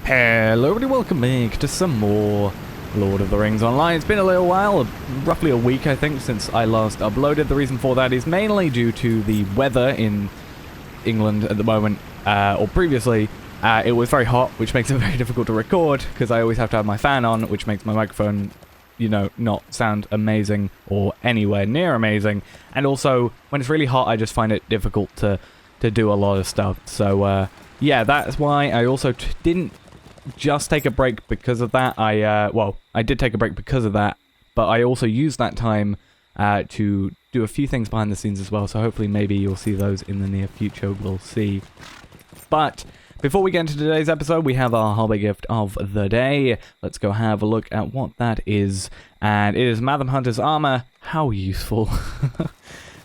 Hello everybody, welcome back to some more Lord of the Rings Online. It's been a little while, roughly a week I think, since I last uploaded. The reason for that is mainly due to the weather in England at the moment, or previously. It was very hot, which makes it very difficult to record, because I always have to have my fan on, which makes my microphone, you know, not sound amazing or anywhere near amazing. And also, when it's really hot, I just find it difficult to do a lot of stuff. So, yeah, that's why I also didn't just take a break because of that. Well, I did take a break because of that, but I also used that time to do a few things behind the scenes as well, so hopefully maybe you'll see those in the near future, we'll see. But before we get into today's episode, we have our hobby gift of the day. Let's go have a look at what that is, and it is Madam Hunter's armor. How useful.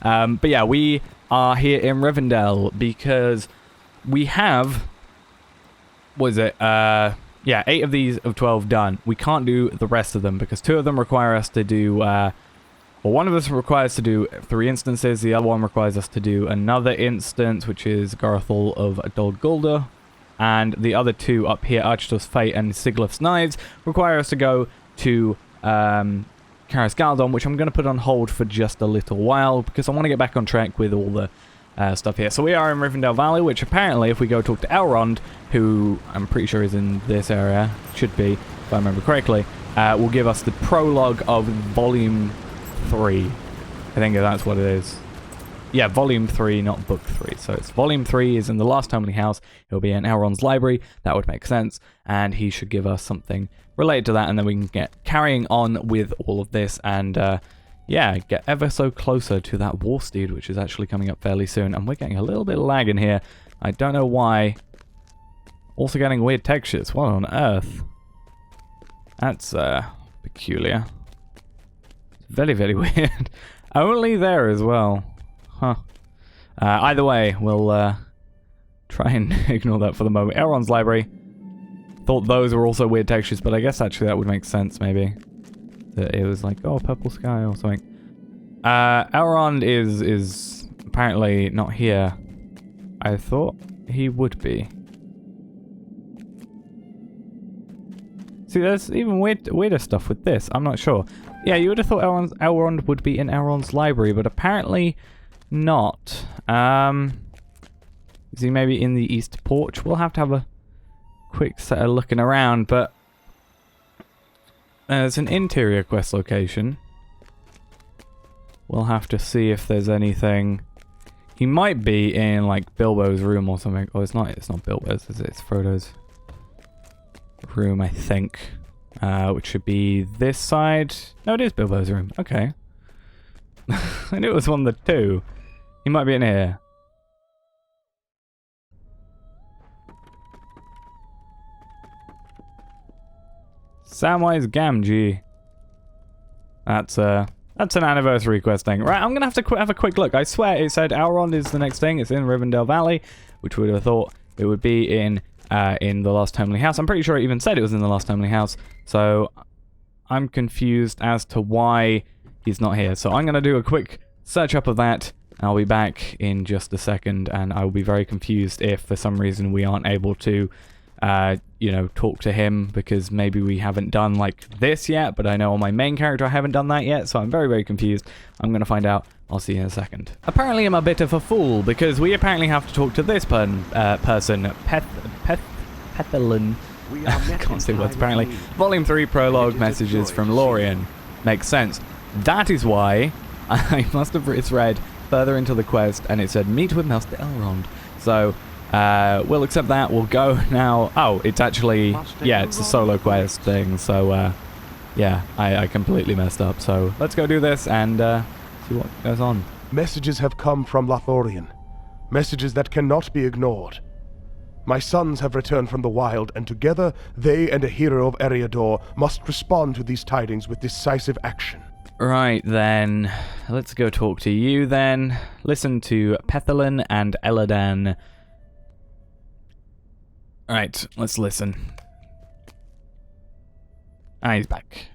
But yeah, we are here in Rivendell because we have... what is it? Yeah, 8 of these of 12 done. We can't do the rest of them because 2 of them require us to do, well, one of us requires to do 3 instances. The other one requires us to do another instance, which is Garthol of Dol Guldur. And the other 2 up here, Archtor's Fate and Siglif's Knives, require us to go to Caras Galdon, which I'm going to put on hold for just a little while because I want to get back on track with all the stuff here. So we are in Rivendell Valley, which apparently, if we go talk to Elrond, who I'm pretty sure is in this area, should be, if I remember correctly, will give us the prologue of Volume 3. I think that's what it is. Yeah, Volume 3, not Book 3. So it's Volume 3 is in the Last Homely House. It'll be in Elrond's library. That would make sense. And he should give us something related to that, and then we can get carrying on with all of this and... yeah, get ever so closer to that war steed, which is actually coming up fairly soon. And we're getting a little bit of lag in here. I don't know why. Also getting weird textures. What on earth? That's, peculiar. Very, very weird. Only there as well. Huh. Either way, we'll, try and ignore that for the moment. Elrond's library. Thought those were also weird textures, but I guess actually that would make sense, maybe. It was like, oh, purple sky or something. Elrond is apparently not here. I thought he would be. See, there's even weirder stuff with this. I'm not sure. Yeah, you would have thought Elrond would be in Elrond's library, but apparently not. Is he maybe in the East Porch? We'll have to have a quick set of looking around, but... there's an interior quest location. We'll have to see if there's anything. He might be in like Bilbo's room or something. Oh, it's not Bilbo's, is it? It's Frodo's room, I think. Which should be this side. No, it is Bilbo's room. Okay. I knew it was one of the 2. He might be in here. Samwise Gamgee. That's an anniversary quest thing. Right, I'm going to have to have a quick look. I swear it said Elrond is the next thing. It's in Rivendell Valley, which we would have thought it would be in the Last Homely House. I'm pretty sure it even said it was in the Last Homely House. So I'm confused as to why he's not here. So I'm going to do a quick search up of that. I'll be back in just a second, and I will be very confused if for some reason we aren't able to you know, talk to him because maybe we haven't done like this yet, but I know on my main character I haven't done that yet, so I'm very, very confused. I'm going to find out. I'll see you in a second. Apparently I'm a bit of a fool because we apparently have to talk to this person, Pethelin. I can't say words apparently. Volume 3 prologue messages from Lorien. Makes sense. That is why I must have read further into the quest and it said meet with Master Elrond. So we'll accept that. We'll go now. Oh, it's actually, yeah, it's a solo quest thing. So, yeah, I completely messed up. So let's go do this and see what goes on. Messages have come from Lothlorien. Messages that cannot be ignored. My sons have returned from the wild, and together they and a hero of Eriador must respond to these tidings with decisive action. Right then, let's go talk to you then. Listen to Pethelin and Eladan. Alright, let's listen. Ah, he's back.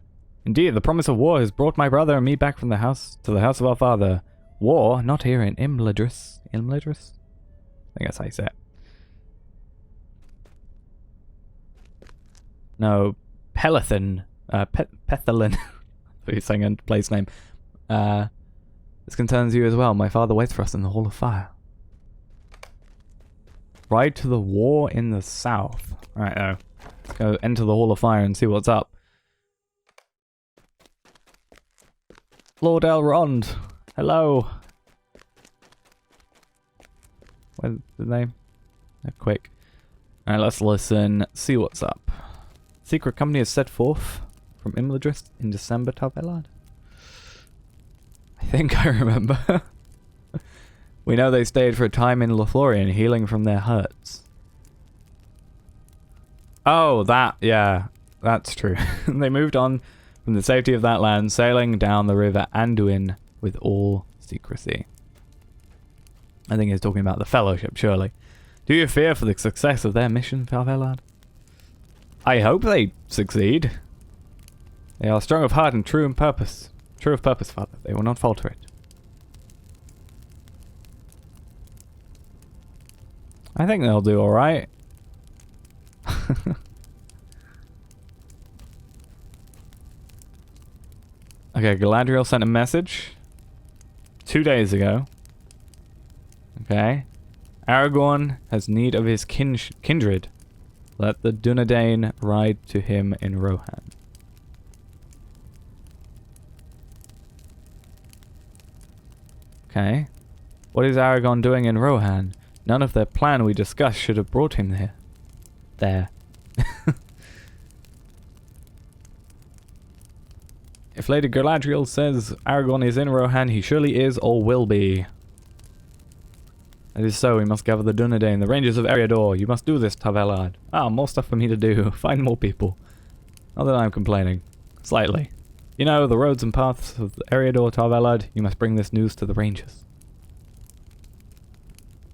Indeed, the promise of war has brought my brother and me back from the house to the house of our father. War, not here in Imladris. Imladris? I think that's how you say it. No, Pelethin. Pethelin. You're saying a place name. This concerns you as well. My father waits for us in the Hall of Fire. Ride to the war in the south. Right, let's go enter the Hall of Fire and see what's up. Lord Elrond, hello. Where's the name? Quick. Alright, let's listen, see what's up. Secret company is set forth from Imladris in December, Tar-Valon. I think I remember. We know they stayed for a time in Lothlorien, healing from their hurts. Oh, yeah, that's true. They moved on from the safety of that land, sailing down the river Anduin with all secrecy. I think he's talking about the Fellowship, surely. Do you fear for the success of their mission, Tar-Valon? I hope they succeed. They are strong of heart and true of purpose. True of purpose, Father. They will not falter it. I think they'll do alright. Okay, Galadriel sent a message 2 days ago. Okay. Aragorn has need of his kindred. Let the Dunedain ride to him in Rohan. Okay. What is Aragorn doing in Rohan? None of their plan we discussed should have brought him there. There. If Lady Galadriel says Aragorn is in Rohan, he surely is or will be. It is so, we must gather the Dunedain, the Rangers of Eriador. You must do this, Tar-Valon. Ah, more stuff for me to do. Find more people. Not that I'm complaining. Slightly. You know, the roads and paths of Eriador, Tar-Valon. You must bring this news to the Rangers.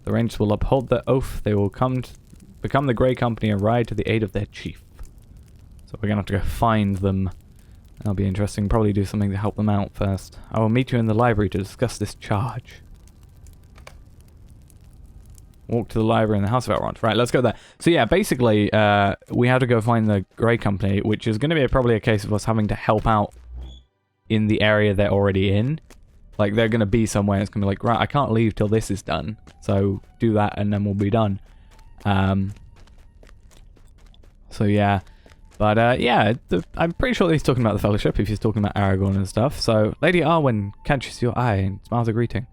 The Rangers will uphold their oath. They will become the Grey Company and ride to the aid of their chief. So we're going to have to go find them. That'll be interesting. Probably do something to help them out first. I will meet you in the library to discuss this charge. Walk to the library in the House of Elrond. Right, let's go there. So yeah, basically, we have to go find the Grey Company, which is going to be probably a case of us having to help out in the area they're already in. Like, they're going to be somewhere, it's going to be like, right, I can't leave till this is done. So, do that and then we'll be done. So yeah. But yeah, I'm pretty sure he's talking about the Fellowship if he's talking about Aragorn and stuff. So, Lady Arwen catches your eye and smiles a greeting.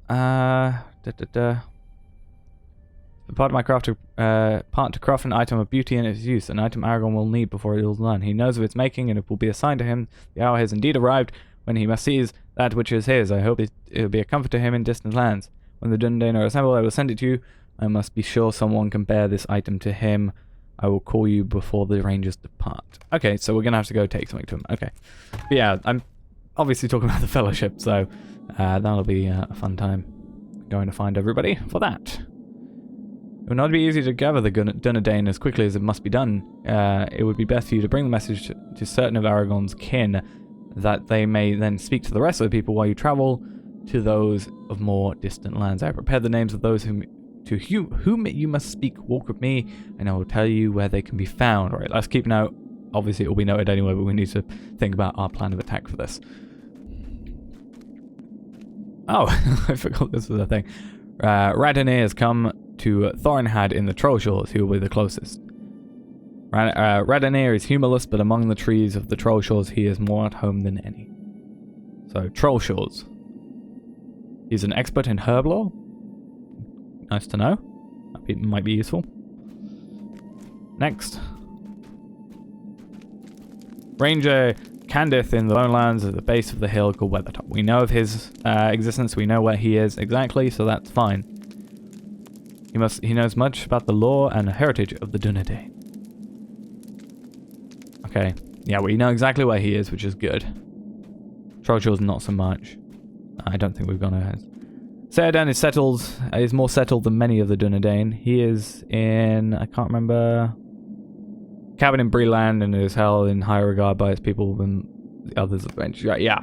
The part of my craft to craft an item of beauty and its use, an item Aragorn will need before it is done. He knows of its making and it will be assigned to him. The hour has indeed arrived when he must seize that which is his. I hope it will be a comfort to him in distant lands. When the Dunedain are assembled, I will send it to you. I must be sure someone can bear this item to him. I will call you before the Rangers depart. Okay, so we're going to have to go take something to him. Okay. But yeah, I'm obviously talking about the Fellowship, so that'll be a fun time. Going to find everybody for that. It will not be easy to gather the Dunedain as quickly as it must be done. It would be best for you to bring the message to certain of Aragorn's kin, that they may then speak to the rest of the people while you travel to those of more distant lands. I have prepared the names of those whom you must speak. Walk with me, and I will tell you where they can be found. All right, let's keep note. Obviously, it will be noted anyway, but we need to think about our plan of attack for this. Oh, I forgot this was a thing. Radonir has come to Thorinhad in the Trollshores. He will be the closest. Radonir is humorless, but among the trees of the Trollshores, he is more at home than any. So, Trollshores. He's an expert in herb lore. Nice to know. That might be useful. Next. Ranger Candith in the Lone Lands at the base of the hill called Weathertop. We know of his existence. We know where he is exactly, so that's fine. He knows much about the lore and heritage of the Dunedain. Okay. Yeah, we know exactly where he is, which is good. Trollshores not so much. I don't think we've gone ahead. Ceradan is more settled than many of the Dunedain. He is in, I can't remember, cabin in Breeland, and is held in higher regard by his people than the others of the bench. Yeah,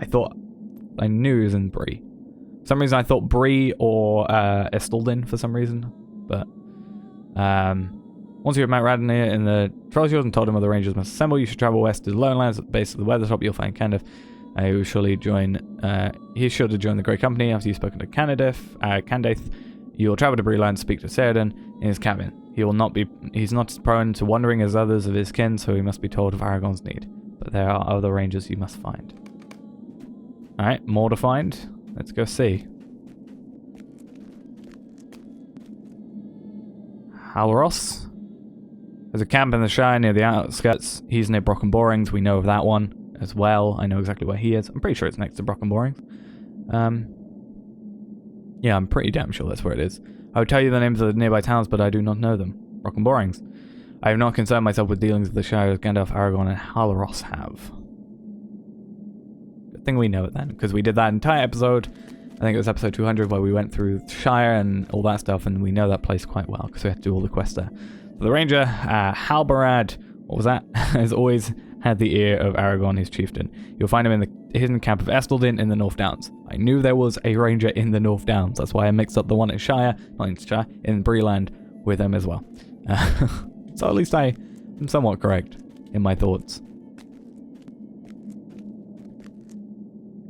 I knew he was in Bree. For some reason I thought Bree or Estaldin for some reason, but Once you have met Radnir in the Trollsfield and told him other rangers must assemble, you should travel west to the Lowlands. At the base of the weather top, you'll find Candif. He will surely join. He's sure to join the Great Company after you've spoken to Candaith. You will travel to Breland, speak to Ceradan in his cabin. He's not as prone to wandering as others of his kin, so he must be told of Aragorn's need. But there are other rangers you must find. Alright, more to find. Let's go see. Halros. There's a camp in the Shire near the outskirts. He's near Brock and Borings. We know of that one as well. I know exactly where he is. I'm pretty sure it's next to Brock and Borings. Yeah, I'm pretty damn sure that's where it is. I would tell you the names of the nearby towns, but I do not know them. Brock and Borings. I have not concerned myself with dealings with the Shire as Gandalf, Aragorn, and Halros have. Good thing we know it then, because we did that entire episode. I think it was episode 200 where we went through Shire and all that stuff, and we know that place quite well because we had to do all the quests there. So the ranger, Halbarad, what was that? Has always had the ear of Aragorn, his chieftain. You'll find him in the hidden camp of Estaldin in the North Downs. I knew there was a ranger in the North Downs. That's why I mixed up the one in Shire, not in Shire, in Breland with him as well. So at least I am somewhat correct in my thoughts.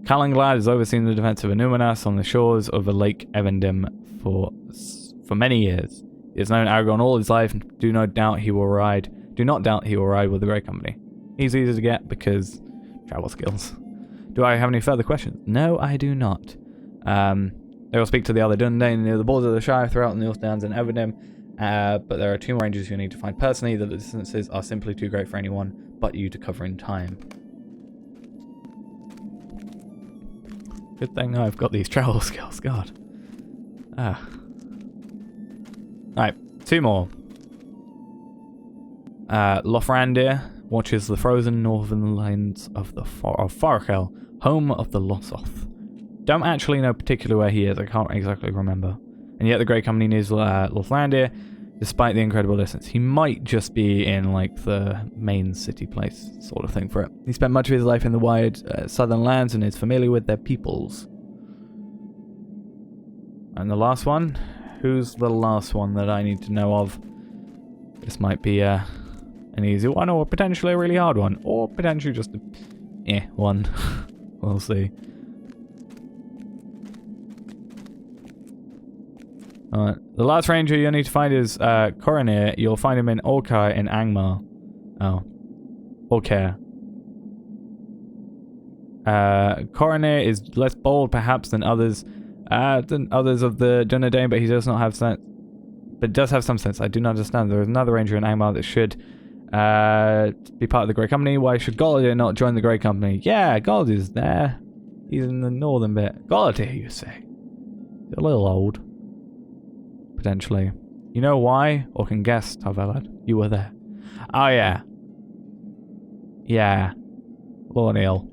Kalanglad has overseen the defense of Enumenas on the shores of the Lake Evendim for many years. He has known Aragorn all his life and do not doubt he will ride with the Great Company. He's easy to get because travel skills. Do I have any further questions? No, I do not. They will speak to the other Dundane near the borders of the Shire throughout the North Downs and Evendim, but there are 2 more rangers you need to find personally. The distances are simply too great for anyone but you to cover in time. Good thing I've got these travel skills, God. Alright, 2 more. Lothrandir watches the frozen northern lands of Farachel, home of the Lossoth. Don't actually know particularly where he is, I can't exactly remember. And yet the Great Company needs Lothrandir, despite the incredible distance. He might just be in, like, the main city place sort of thing for it. He spent much of his life in the wide southern lands and is familiar with their peoples. And the last one? Who's the last one that I need to know of? This might be an easy one, or potentially a really hard one, or potentially just a one. We'll see. Alright, the last ranger you need to find is Coronir. You'll find him in Orkar in Angmar. Oh. Orkar. Coronir is less bold perhaps than others of the Dunedain, but he does not have sense. But does have some sense. I do not understand. There is another ranger in Angmar that should be part of the Great Company. Why should Galadir not join the Great Company? Yeah, Galadir's there. He's in the northern bit. Galadir, you say? He's a little old. Potentially. You know why? Or can guess, Tarvelad. You were there. Oh, yeah. Yeah. Lorneal.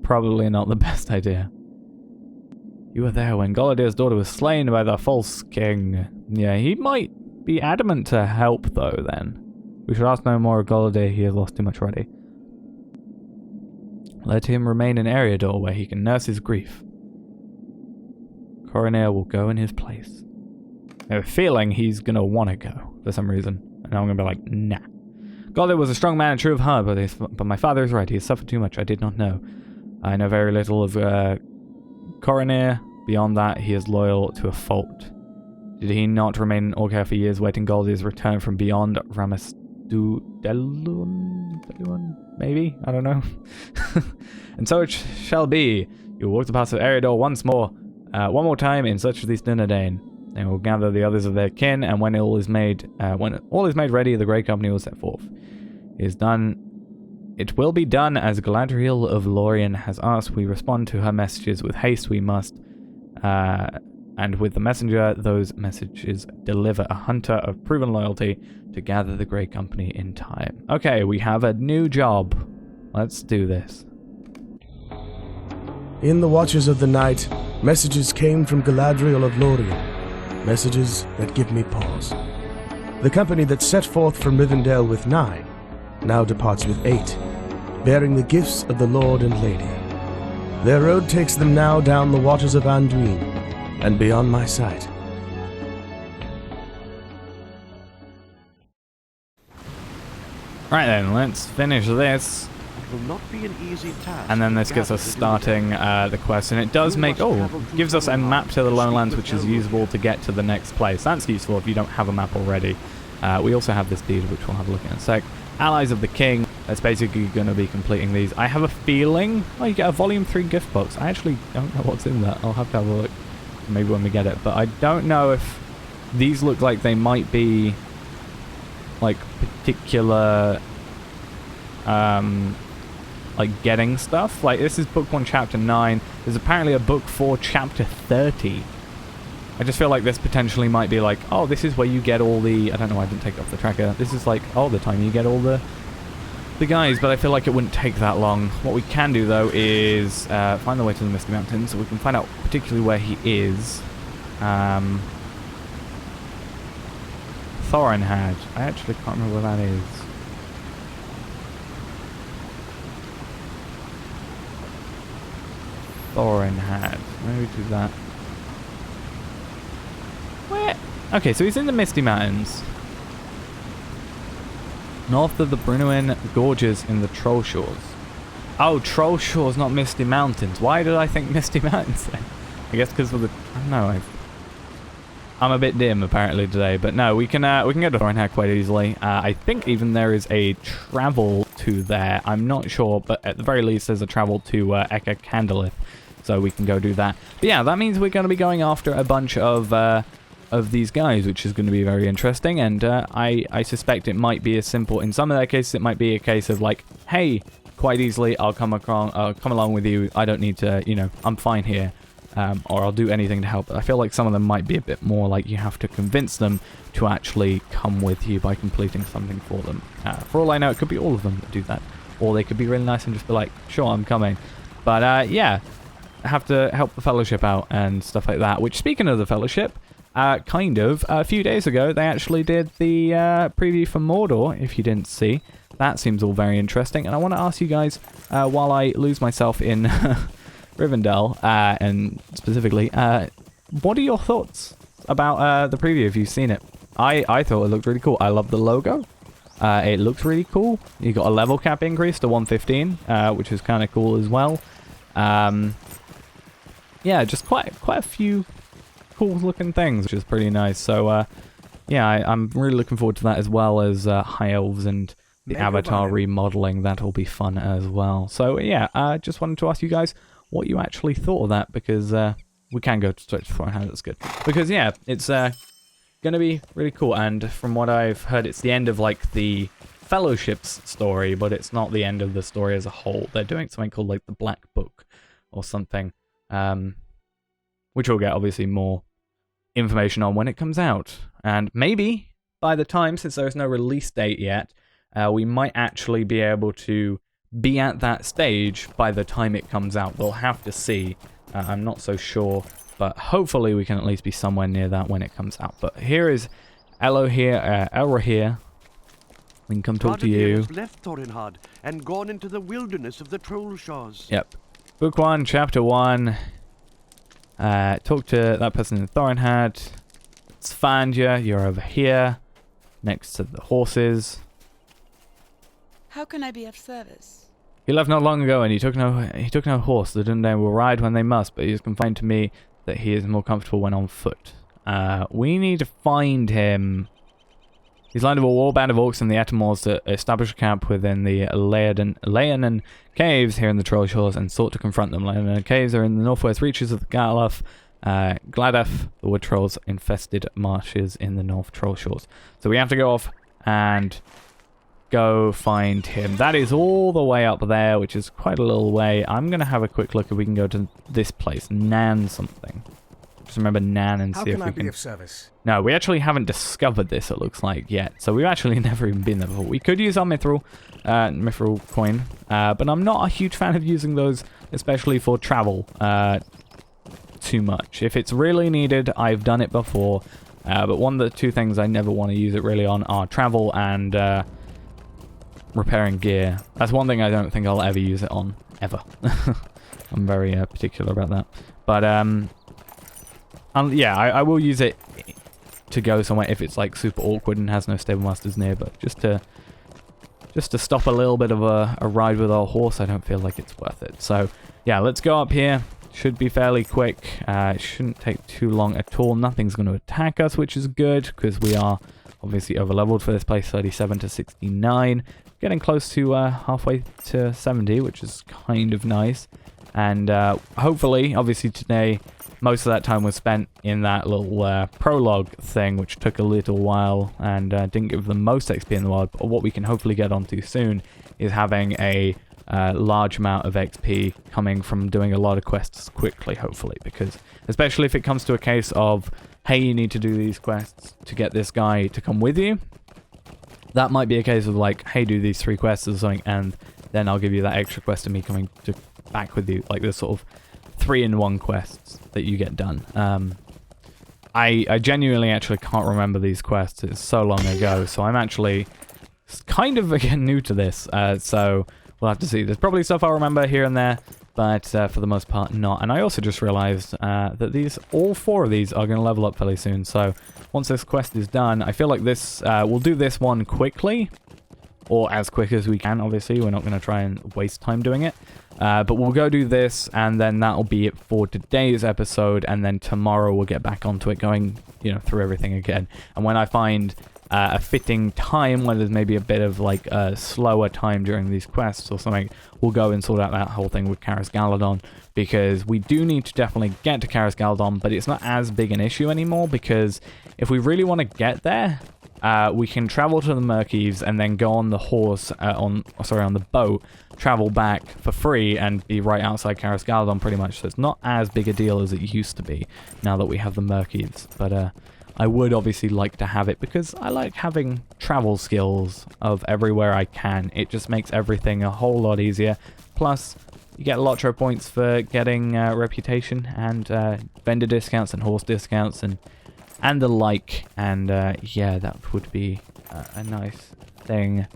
Probably not the best idea. You were there when Galadir's daughter was slain by the false king. Yeah, he might be adamant to help, though, then. We should ask no more of Galadir. He has lost too much already. Let him remain in Eriador, where he can nurse his grief. Coronir will go in his place. I have a feeling he's going to want to go, for some reason. And I'm going to be like, nah. Galadir was a strong man and true of heart, but my father is right. He has suffered too much. I did not know. I know very little of Coronir. Beyond that, he is loyal to a fault. Did he not remain in Orkar for years, waiting Galadir's return from beyond Ramastudelun? Maybe? I don't know. And so it shall be. You will walk the paths of Eriador one more time in search of these Dunedain. They will gather the others of their kin, and when all is made ready, the Great Company will set forth. It will be done as Galadriel of Lorien has asked. We respond to her messages with haste. We must, and with the messenger, those messages deliver a hunter of proven loyalty to gather the Great Company in time. Okay, we have a new job. Let's do this. In the watches of the night, messages came from Galadriel of Lorien. Messages that give me pause. The company that set forth from Rivendell with 9 now departs with 8, bearing the gifts of the Lord and Lady. Their road takes them now down the waters of Anduin and beyond my sight. Right then, let's finish this. It will not be an easy task. And then this gets us starting the quest, and it does gives us a map to the lowlands, which is usable to get to the next place. That's useful if you don't have a map already. We also have this deed, which we'll have a look at in a sec. Allies of the King. That's basically going to be completing these. I have a feeling... Oh, you get a Volume 3 gift box. I actually don't know what's in that. I'll have to have a look maybe when we get it. But I don't know if these look like they might be like particular like getting stuff. Like this is book 1 chapter 9. There's apparently a book 4 chapter 30. I just feel like this potentially might be like, oh, this is where you get all the... I don't know why I didn't take it off the tracker. This is like, oh, the time you get all the guys, but I feel like it wouldn't take that long. What we can do, though, is find the way to the Misty Mountains, so we can find out particularly where he is. Thorinhad. I actually can't remember where that is. Thorinhad. Maybe do that. Where? Okay, so he's in the Misty Mountains. North of the Brunuin Gorges in the Troll Shores. Oh, Troll Shores, not Misty Mountains. Why did I think Misty Mountains then? I guess because of the... I don't know. I'm a bit dim apparently today, but no, we can go to Thorinhad quite easily. I think even there is a travel to there. I'm not sure, but at the very least there's a travel to Eka Candleth, so we can go do that. But yeah, that means we're going to be going after a bunch of these guys, which is going to be very interesting, and I suspect it might be as simple. In some of their cases, it might be a case of like, hey, quite easily, I'll come along with you. I don't need to, you know, I'm fine here. Or I'll do anything to help. I feel like some of them might be a bit more like you have to convince them to actually come with you by completing something for them. For all I know, it could be all of them that do that. Or they could be really nice and just be like, sure, I'm coming. But yeah, I have to help the Fellowship out and stuff like that. Which, speaking of the Fellowship, kind of, a few days ago, they actually did the preview for Mordor, if you didn't see. That seems all very interesting. And I want to ask you guys, while I lose myself in... Rivendell, and specifically, what are your thoughts about the preview if you've seen it? I thought it looked really cool. I love the logo. It looks really cool. You got a level cap increase to 115, which is kind of cool as well. Yeah, just quite a few cool looking things, which is pretty nice. So yeah, I'm really looking forward to that, as well as High Elves and the Avatar remodeling. That'll be fun as well. So yeah, just wanted to ask you guys what you actually thought of that, because we can go straight to Thorinhad, that's good. Because yeah, it's going to be really cool, and from what I've heard, it's the end of like the Fellowship's story, but it's not the end of the story as a whole. They're doing something called like the Black Book or something, which we'll get obviously more information on when it comes out. And maybe by the time, since there is no release date yet, we might actually be able to be at that stage by the time it comes out. We'll have to see. I'm not so sure, but hopefully we can at least be somewhere near that when it comes out. But here is Elra here. We can come talk to you. Has left Thorinhad and gone into the wilderness of the Troll Shores. Yep. Book 1, Chapter 1. Talk to that person in Thorinhad. Let's find you. You're over here, next to the horses. How can I be of service? He left not long ago, and he took no horse. The Dundee will ride when they must, but he has confined to me that he is more comfortable when on foot. We need to find him. He's learned of a war band of orcs in the Etamors to establish a camp within the Leonin Caves here in the Troll Shores, and sought to confront them. Leonin Caves are in the northwest reaches of the Gladaf, the wood trolls infested marshes in the North Troll Shores. So we have to go off and go find him. That is all the way up there, which is quite a little way. I'm going to have a quick look if we can go to this place, Nan something. Just remember Nan and see if we can... How can I be of service? No, we actually haven't discovered this, it looks like, yet. So we've actually never even been there before. We could use our mithril coin, but I'm not a huge fan of using those, especially for travel, too much. If it's really needed, I've done it before, but one of the two things I never want to use it really on are travel and... repairing gear. That's one thing I don't think I'll ever use it on, ever. I'm very particular about that. But yeah, I will use it to go somewhere if it's like super awkward and has no stable masters near, but just to just to stop a little bit of a ride with our horse, I don't feel like it's worth it. So yeah, let's go up here. Should be fairly quick. It shouldn't take too long at all. Nothing's going to attack us, which is good, because we are obviously over-leveled for this place, 37 to 69. Getting close to halfway to 70, which is kind of nice. And hopefully, obviously today, most of that time was spent in that little prologue thing, which took a little while and didn't give the most XP in the world. But what we can hopefully get onto soon is having a large amount of XP coming from doing a lot of quests quickly, hopefully. Because especially if it comes to a case of, hey, you need to do these quests to get this guy to come with you. That might be a case of like, hey, do these 3 quests or something, and then I'll give you that extra quest of me coming back with you. Like this sort of 3-in-1 quests that you get done. I genuinely actually can't remember these quests. It's so long ago, so I'm actually kind of again new to this. So we'll have to see. There's probably stuff I'll remember here and there, but for the most part, not. And I also just realized that all 4 of these are going to level up fairly soon. So once this quest is done, I feel like this we'll do this one quickly, or as quick as we can. Obviously, we're not going to try and waste time doing it. But we'll go do this, and then that'll be it for today's episode. And then tomorrow we'll get back onto it, going through everything again. And when I find a fitting time, when there's maybe a bit of like a slower time during these quests or something, we'll go and sort out that whole thing with Karis Galadon, because we do need to definitely get to Karis Galadon, but it's not as big an issue anymore, because if we really want to get there, we can travel to the Murkies and then go on the horse, on the boat, travel back for free and be right outside Karis Galadon pretty much. So it's not as big a deal as it used to be now that we have the Murkies. But I would obviously like to have it, because I like having travel skills of everywhere I can. It just makes everything a whole lot easier. Plus, you get LOTRO points for getting reputation and vendor discounts and horse discounts and the like. And yeah, that would be a nice thing,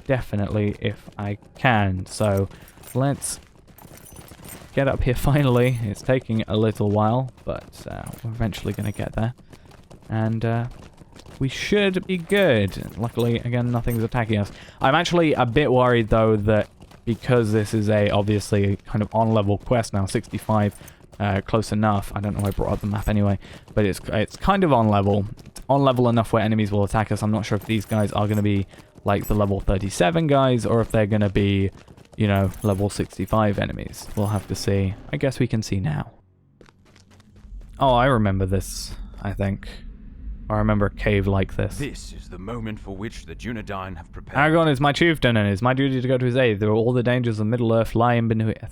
definitely, if I can. So let's get up here finally. It's taking a little while, but we're eventually going to get there. And we should be good. Luckily, again, nothing's attacking us. I'm actually a bit worried, though, that because this is obviously kind of on-level quest now, 65, close enough. I don't know why I brought up the map anyway, but it's kind of on-level. It's on-level enough where enemies will attack us. I'm not sure if these guys are going to be like the level 37 guys, or if they're going to be, level 65 enemies. We'll have to see. I guess we can see now. Oh, I remember this, I think. I remember a cave like this. This is the moment for which the Dunedain have prepared. Aragorn is my chieftain, and it is my duty to go to his aid. There are all the dangers of Middle-earth lying beneath yeah,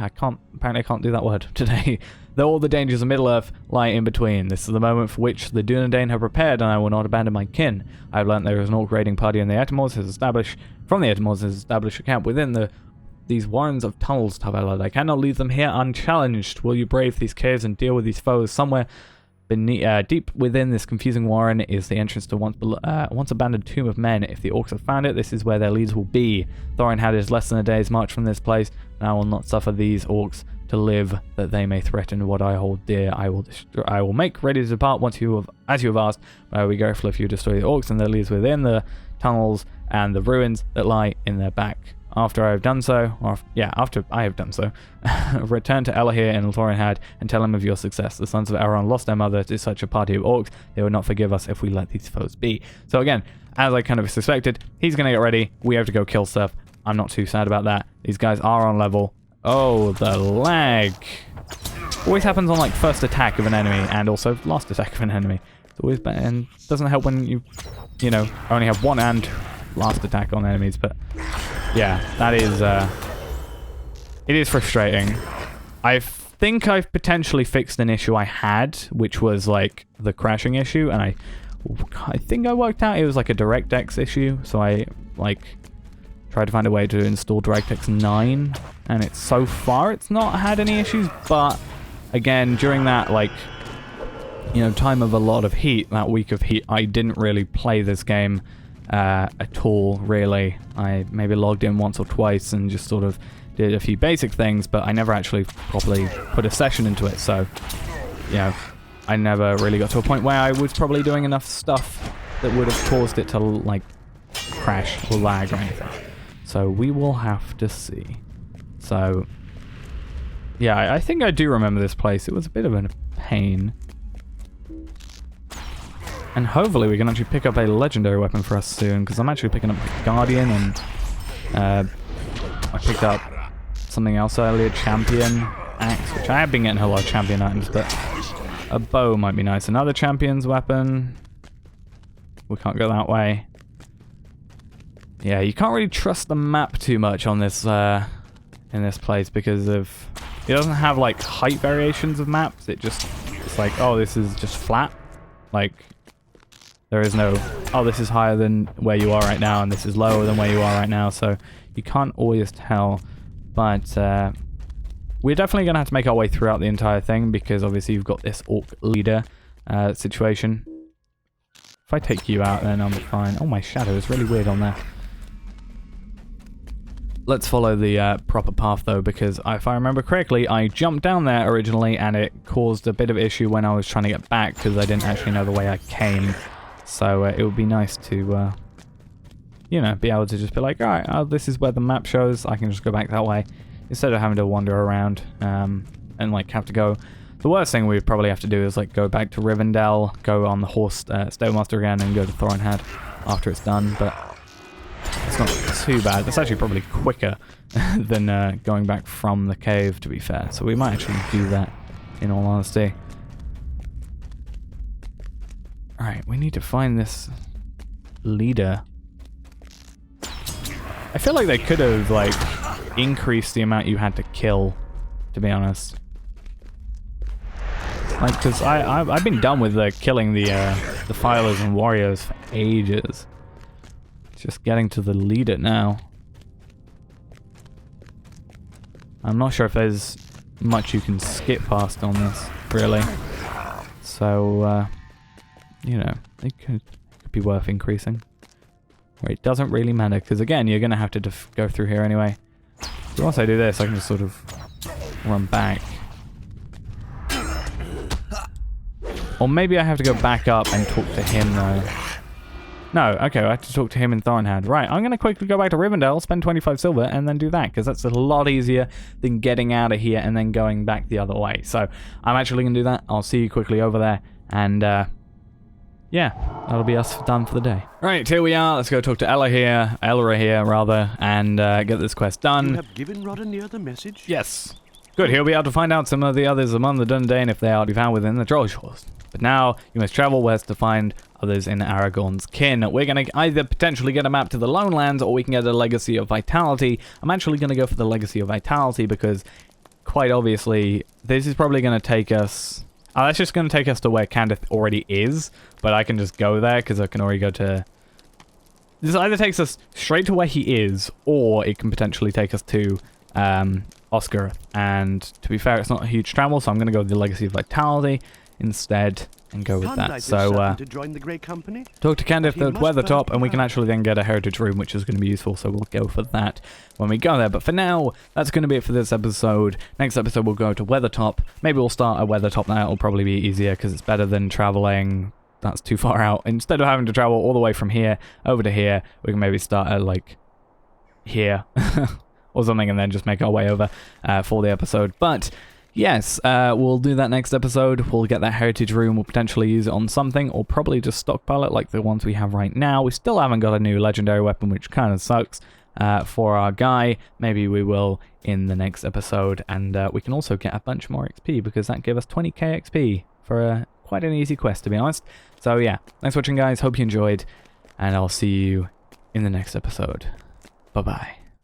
apparently I can't do that word today. Though all the dangers of Middle-earth lie in between. This is the moment for which the Dunedain have prepared, and I will not abandon my kin. I have learnt there is an orc raiding party in the Ettamors has established a camp within these warrens of tunnels, Tavelad. I cannot leave them here unchallenged. Will you brave these caves and deal with these foes? Somewhere deep within this confusing warren is the entrance to once abandoned tomb of men. If the orcs have found it, this is where their leaders will be. Thorin had is less than a day's march from this place, and I will not suffer these orcs to live, that they may threaten what I hold dear. I will make ready to depart as you have asked. Where we go, if you destroy the orcs and their leaders within the tunnels and the ruins that lie in their back. After I have done so, return to Elahir in Thorinhad and tell him of your success. The sons of Elrond lost their mother to such a party of orcs. They would not forgive us if we let these foes be. So again, as I kind of suspected, he's going to get ready. We have to go kill stuff. I'm not too sad about that. These guys are on level. Oh, the lag. Always happens on like first attack of an enemy and also last attack of an enemy. It's always better, and doesn't help when you only have one and last attack on enemies, but yeah, that is it is frustrating. I think I've potentially fixed an issue I had, which was like the crashing issue, and I think I worked out it was like a DirectX issue, so I tried to find a way to install DirectX 9, and so far it's not had any issues. But again, during that time of a lot of heat, that week of heat, I didn't really play this game at all, really. I maybe logged in once or twice and just sort of did a few basic things, but I never actually properly put a session into it, so I never really got to a point where I was probably doing enough stuff that would have caused it to crash or lag or anything. So we will have to see. So, yeah, I think I do remember this place. It was a bit of a pain. And hopefully we can actually pick up a legendary weapon for us soon, because I'm actually picking up the Guardian, and I picked up something else earlier, Champion Axe, which I have been getting a lot of Champion items, but a bow might be nice. Another Champion's weapon. We can't go that way. Yeah, you can't really trust the map too much on this in this place, because of it doesn't have like height variations of maps. It's like, oh, this is just flat. Like, there is no, oh, this is higher than where you are right now, and this is lower than where you are right now, so you can't always tell. But we're definitely going to have to make our way throughout the entire thing, because obviously you've got this orc leader situation. If I take you out, then I'm fine. Oh, my shadow is really weird on there. Let's follow the proper path, though, because if I remember correctly, I jumped down there originally, and it caused a bit of issue when I was trying to get back, because I didn't actually know the way I came. So it would be nice to, you know, be able to just be like, alright, this is where the map shows, I can just go back that way, instead of having to wander around, and, like, have to go. The worst thing we'd probably have to do is, like, go back to Rivendell, go on the horse Stablemaster again, and go to Thorinhead after it's done, but it's not too bad. It's actually probably quicker than going back from the cave, to be fair, so we might actually do that, in all honesty. Alright, we need to find this leader. I feel like they could have, like, increased the amount you had to kill, to be honest. Like, because I've been done with killing the filers and warriors for ages. It's just getting to the leader now. I'm not sure if there's much you can skip past on this, really. So, you know, it could be worth increasing. Where it doesn't really matter, because again, you're going to have to go through here anyway. So once I do this, I can just sort of run back. Or maybe I have to go back up and talk to him, though. No, okay, I have to talk to him in Thorinhead. Right, I'm going to quickly go back to Rivendell, spend 25 silver, and then do that, because that's a lot easier than getting out of here and then going back the other way. So, I'm actually going to do that. I'll see you quickly over there, and, yeah, that'll be us done for the day. Right, here we are. Let's go talk to Elra here, and get this quest done. You have given Roddenir the message? Yes. Good, he'll be able to find out some of the others among the Dundane if they are to be found within the Troll Shores. But now, you must travel west to find others in Aragorn's kin. We're going to either potentially get a map to the Lone Lands, or we can get a Legacy of Vitality. I'm actually going to go for the Legacy of Vitality, because, quite obviously, this is probably going to take us... Oh, that's just going to take us to where Candath already is, but I can just go there, because I can already go to... This either takes us straight to where he is, or it can potentially take us to Oscar. And to be fair, it's not a huge travel, so I'm going to go with the Legacy of Vitality instead and go with that. So, to join the Grey Company? Talk to Candath at Weathertop, and we can actually then get a heritage room, which is going to be useful, so we'll go for that when we go there. But for now, that's going to be it for this episode. Next episode, we'll go to Weathertop. Maybe we'll start at Weathertop now. It'll probably be easier, because it's better than traveling. That's too far out. Instead of having to travel all the way from here over to here, we can maybe start at, like, here or something, and then just make our way over for the episode. But yes, we'll do that next episode. We'll get that heritage room. We'll potentially use it on something, or probably just stockpile it like the ones we have right now. We still haven't got a new legendary weapon, which kind of sucks for our guy. Maybe we will in the next episode, and we can also get a bunch more XP, because that gave us 20k XP for quite an easy quest, to be honest. So yeah, thanks for watching, guys. Hope you enjoyed, and I'll see you in the next episode. Bye-bye.